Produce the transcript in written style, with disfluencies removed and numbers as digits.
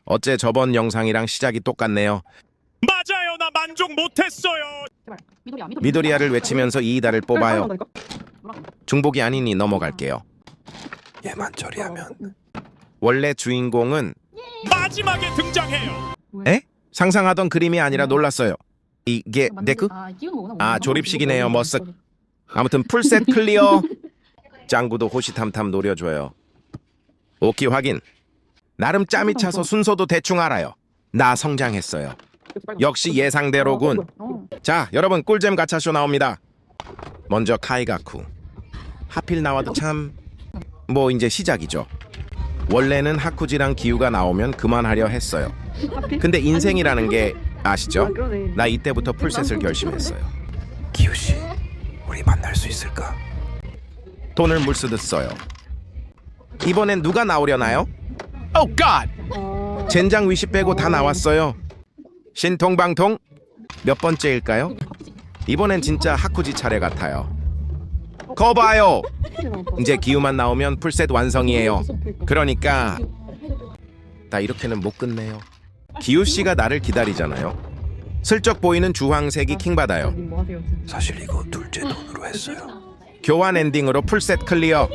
어째 저번 영상이랑 시작이 똑같네요. 맞아요. 나 만족 못했어요. 제발. 미도리야. 미도리아를 외치면서 이이다를 뽑아요. 한다니까? 중복이 아니니 넘어갈게요. 얘만 처리하면 원래 주인공은 마지막에 등장해요. 에? 상상하던 그림이 아니라 놀랐어요. 이게 데크? 아, 끼우는 거구나. 아, 조립식이네요. 머쓱. 아무튼 풀셋 클리어. 짱구도 호시탐탐 노려줘요. 오키 확인. 나름 짬이 차서 순서도 대충 알아요. 나 성장했어요. 역시 예상대로군. 자, 여러분 꿀잼 가차쇼 나옵니다. 먼저 카이가쿠. 하필 나와도 참... 뭐 이제 시작이죠. 원래는 하쿠지랑 기우가 나오면 그만하려 했어요. 근데 인생이라는 게 아시죠? 나 이때부터 풀셋을 결심했어요. 기우씨 우리 만날 수 있을까? 돈을 물쓰듯 써요. 이번엔 누가 나오려나요? Oh God! 젠장 위시 빼고 다 나왔어요. 신통방통 몇 번째일까요? 이번엔 진짜 하쿠지 차례 같아요. 거 봐요. 이제 기우만 나오면 풀셋 완성이에요. 그러니까 나 이렇게는 못 끝내요. 기우씨가 나를 기다리잖아요. 슬쩍 보이는 주황색이 킹받아요. 사실 이거 둘째 돈으로 했어요. 교환 엔딩으로 풀셋 클리어.